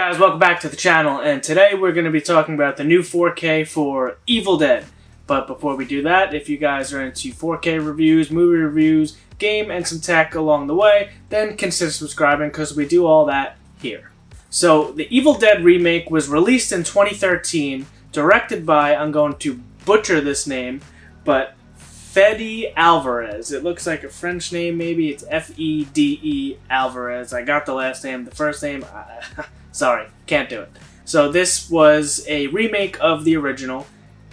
guys, welcome back to the channel, and today we're going to be talking about the new 4K for Evil Dead. But before we do that, if you guys are into 4K reviews, movie reviews, game, and some tech along the way, then consider subscribing because we do all that here. So, the Evil Dead remake was released in 2013, directed by, I'm going to butcher this name, but Fede Alvarez. It looks like a French name, maybe. It's F-E-D-E Alvarez. I got the last name. The first name, sorry, can't do it. So this was a remake of the original,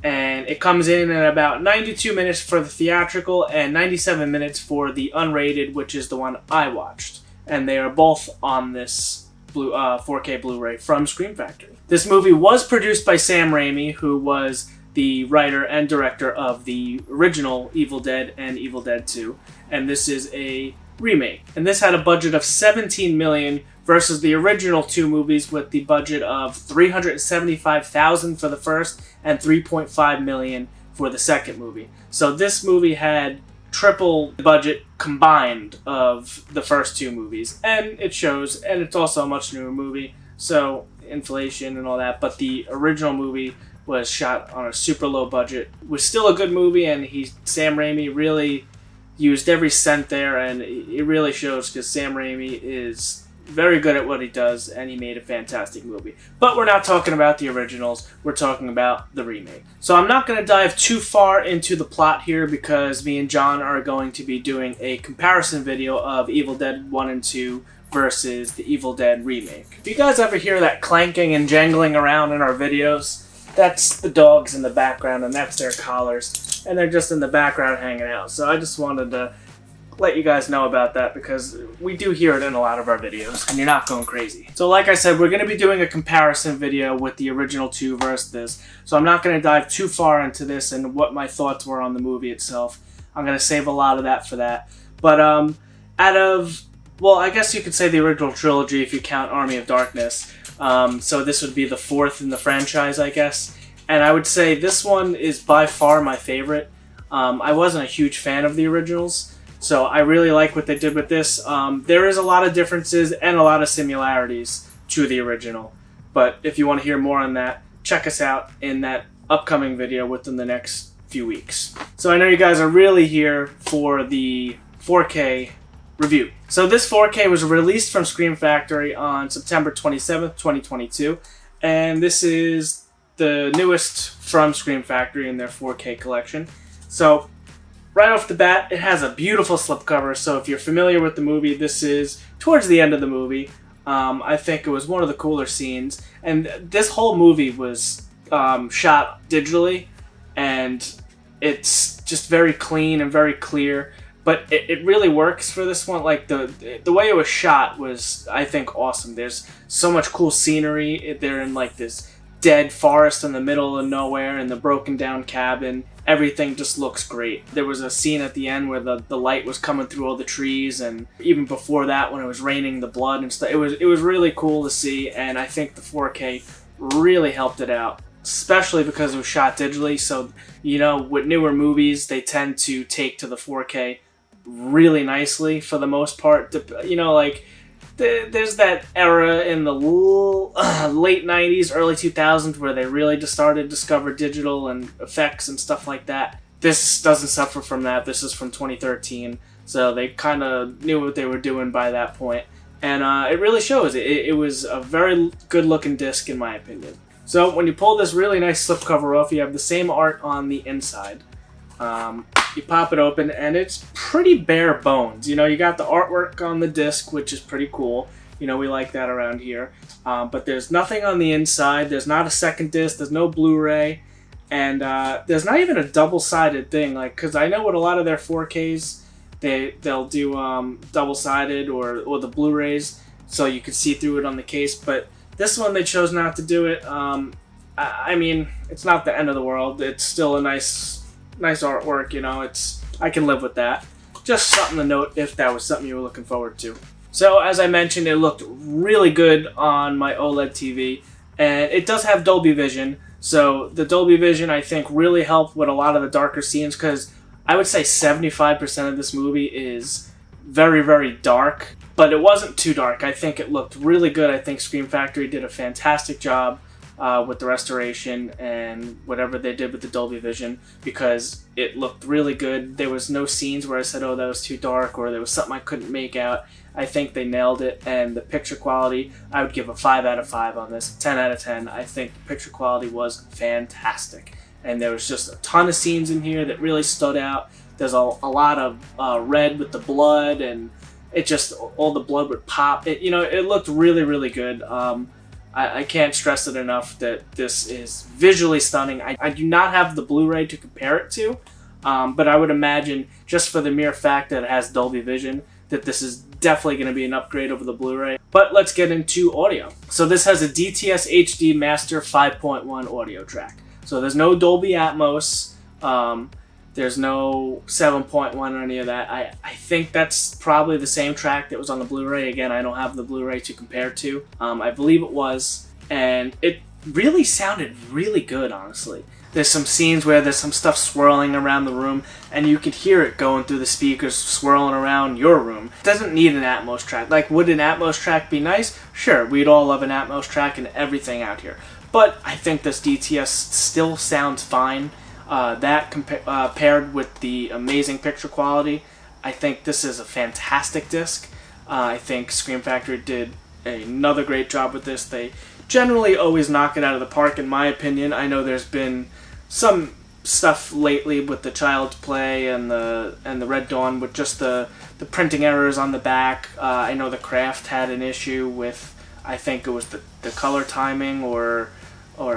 and it comes in at about 92 minutes for the theatrical and 97 minutes for the unrated, which is the one I watched. And they are both on this 4K Blu-ray from Scream Factory. This movie was produced by Sam Rami, who was the writer and director of the original Evil Dead and Evil Dead 2, and this is a remake. And this had a budget of $17 million versus the original two movies with the budget of $375,000 for the first and $3.5 million for the second movie. So this movie had triple the budget combined of the first two movies, and it shows, and it's also a much newer movie, so inflation and all that, but the original movie was shot on a super low budget. It was still a good movie, and Sam Rami really used every cent there, and it really shows because Sam Rami is very good at what he does, and he made a fantastic movie. But we're not talking about the originals, we're talking about the remake. So I'm not going to dive too far into the plot here because me and John are going to be doing a comparison video of Evil Dead 1 and 2 versus the Evil Dead remake. If you guys ever hear that clanking and jangling around in our videos, that's the dogs in the background, and that's their collars, and they're just in the background hanging out. So I just wanted to let you guys know about that because we do hear it in a lot of our videos, and you're not going crazy. So like I said, we're going to be doing a comparison video with the original two versus this, so I'm not going to dive too far into this and what my thoughts were on the movie itself. I'm going to save a lot of that for that. But well, I guess you could say the original trilogy if you count Army of Darkness. So this would be the fourth in the franchise, I guess. And I would say this one is by far my favorite. I wasn't a huge fan of the originals, so I really like what they did with this. There is a lot of differences and a lot of similarities to the original. But if you want to hear more on that, check us out in that upcoming video within the next few weeks. So I know you guys are really here for the 4K review. So this 4K was released from Scream Factory on September 27th, 2022, and this is the newest from Scream Factory in their 4K collection. So right off the bat, it has a beautiful slipcover, so if you're familiar with the movie, this is towards the end of the movie. I think it was one of the cooler scenes, and this whole movie was shot digitally, and it's just very clean and very clear. But it really works for this one. Like the way it was shot was, I think, awesome. There's so much cool scenery. They're in like this dead forest in the middle of nowhere, and the broken down cabin. Everything just looks great. There was a scene at the end where the light was coming through all the trees, and even before that, when it was raining the blood and stuff, it was really cool to see. And I think the 4K really helped it out, especially because it was shot digitally. So you know, with newer movies, they tend to take to the 4K really nicely for the most part. You know, like there's that era in the late 90s, early 2000s where they really just started to discover digital and effects and stuff like that. This doesn't suffer from that. This is from 2013, so they kind of knew what they were doing by that point, and it really shows. It was a very good looking disc in my opinion. So when you pull this really nice slipcover off, you have the same art on the inside. You pop it open, and it's pretty bare bones. You know, you got the artwork on the disc, which is pretty cool. You know, we like that around here. But there's nothing on the inside. There's not a second disc. There's no Blu-ray. And there's not even a double-sided thing. Like, because I know with a lot of their 4Ks, they'll do double-sided or the Blu-rays, so you can see through it on the case. But this one, they chose not to do it. I mean, it's not the end of the world. It's still a nice artwork, you know. I can live with that. Just something to note if that was something you were looking forward to. So as I mentioned, it looked really good on my OLED TV, and it does have Dolby Vision. So the Dolby Vision, I think, really helped with a lot of the darker scenes, because I would say 75% of this movie is very, very dark. but it wasn't too dark. I think it looked really good. I think Scream Factory did a fantastic job with the restoration and whatever they did with the Dolby Vision, because it looked really good. There was no scenes where I said, oh, that was too dark, or there was something I couldn't make out. I think they nailed it, and the picture quality, I would give a 5 out of 5 on this, 10 out of 10. I think the picture quality was fantastic, and there was just a ton of scenes in here that really stood out. There's a lot of red with the blood, and it just, all the blood would pop. It looked really, really good. I can't stress it enough that this is visually stunning. I do not have the Blu-ray to compare it to, but I would imagine, just for the mere fact that it has Dolby Vision, that this is definitely going to be an upgrade over the Blu-ray. But let's get into audio. So this has a DTS HD Master 5.1 audio track. So there's no Dolby Atmos. There's no 7.1 or any of that. I think that's probably the same track that was on the Blu-ray. Again, I don't have the Blu-ray to compare to. I believe it was. And it really sounded really good, honestly. There's some scenes where there's some stuff swirling around the room, and you could hear it going through the speakers, swirling around your room. It doesn't need an Atmos track. Like, would an Atmos track be nice? Sure, we'd all love an Atmos track and everything out here. But I think this DTS still sounds fine. Paired with the amazing picture quality, I think this is a fantastic disc. I think Scream Factory did another great job with this. They generally always knock it out of the park, in my opinion. I know there's been some stuff lately with the Child's Play and the Red Dawn with just the printing errors on the back. I know the Craft had an issue with, I think it was the color timing or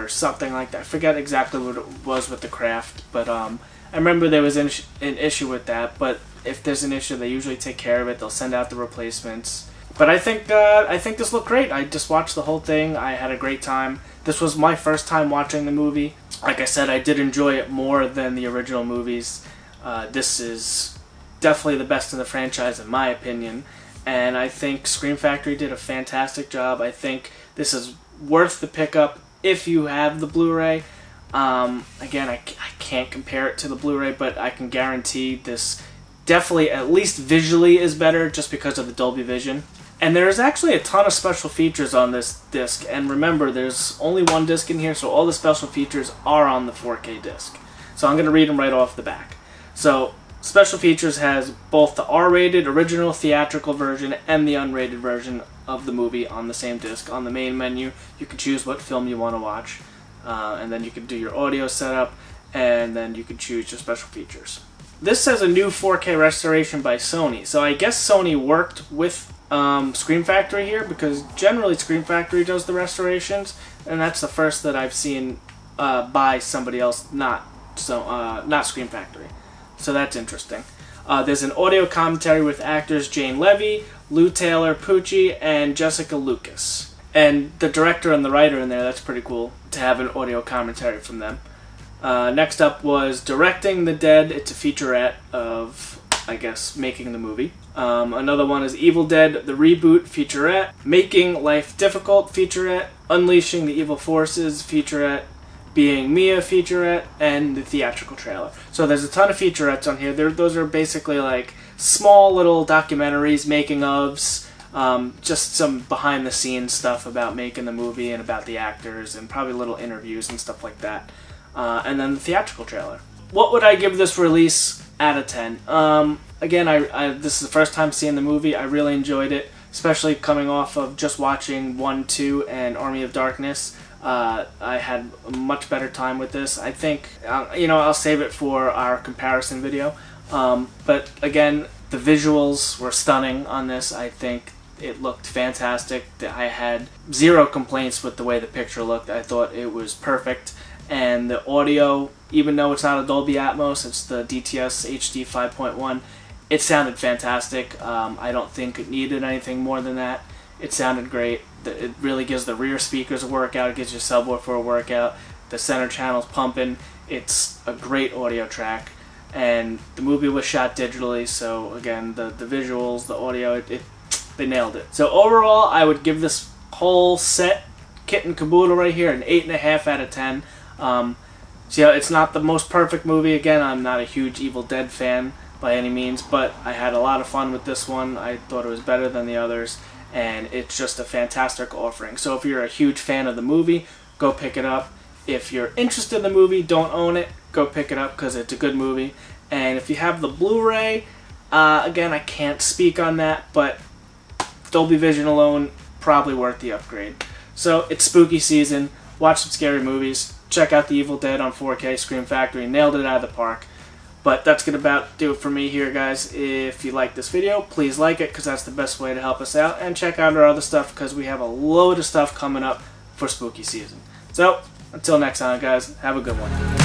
something like that. I forget exactly what it was with the Craft, but I remember there was an issue with that. But if there's an issue, they usually take care of it. They'll send out the replacements. But I think this looked great. I just watched the whole thing. I had a great time. This was my first time watching the movie. Like I said, I did enjoy it more than the original movies. This is definitely the best in the franchise, in my opinion. And I think Scream Factory did a fantastic job. I think this is worth the pickup if you have the Blu-ray. Again, I can't compare it to the Blu-ray, but I can guarantee this definitely, at least visually, is better just because of the Dolby Vision. And there's actually a ton of special features on this disc, and remember, there's only one disc in here, so all the special features are on the 4K disc. So I'm going to read them right off the back. So, special features has both the R-rated original theatrical version and the unrated version of the movie on the same disc. On the main menu, you can choose what film you want to watch, and then you can do your audio setup, and then you can choose your special features. This says a new 4K restoration by Sony, so I guess Sony worked with Scream Factory here, because generally Scream Factory does the restorations, and that's the first that I've seen by somebody else, not Scream Factory. So that's interesting. There's an audio commentary with actors Jane Levy, Lou Taylor Pucci, and Jessica Lucas. And the director and the writer in there, that's pretty cool to have an audio commentary from them. Next up was Directing the Dead. It's a featurette of, I guess, making the movie. Another one is Evil Dead, the reboot featurette. Making Life Difficult featurette. Unleashing the Evil Forces featurette. Being Mia featurette, and the theatrical trailer. So there's a ton of featurettes on here. Those are basically like small little documentaries, making ofs, just some behind the scenes stuff about making the movie and about the actors, and probably little interviews and stuff like that. And then the theatrical trailer. What would I give this release out of 10? Again, this is the first time seeing the movie. I really enjoyed it, especially coming off of just watching 1, 2, and Army of Darkness. I had a much better time with this. I think, I'll save it for our comparison video. But again, the visuals were stunning on this. I think it looked fantastic. I had zero complaints with the way the picture looked. I thought it was perfect. And the audio, even though it's not a Dolby Atmos, it's the DTS HD 5.1, it sounded fantastic. I don't think it needed anything more than that. It sounded great. It really gives the rear speakers a workout. It gives your subwoofer a workout. The center channel's pumping. It's a great audio track. And the movie was shot digitally, so again, the visuals, the audio, they nailed it. So overall, I would give this whole set, kit and caboodle right here, an 8.5 out of 10. So it's not the most perfect movie. Again, I'm not a huge Evil Dead fan, by any means, but I had a lot of fun with this one. I thought it was better than the others, and it's just a fantastic offering. So if you're a huge fan of the movie, go pick it up. If you're interested in the movie, don't own it, go pick it up because it's a good movie. And if you have the Blu-ray, again, I can't speak on that, but Dolby Vision alone, probably worth the upgrade. So it's spooky season. Watch some scary movies. Check out The Evil Dead on 4K. Scream Factory nailed it out of the park. But that's going to about do it for me here, guys. If you like this video, please like it because that's the best way to help us out. And check out our other stuff because we have a load of stuff coming up for spooky season. So, until next time, guys, have a good one.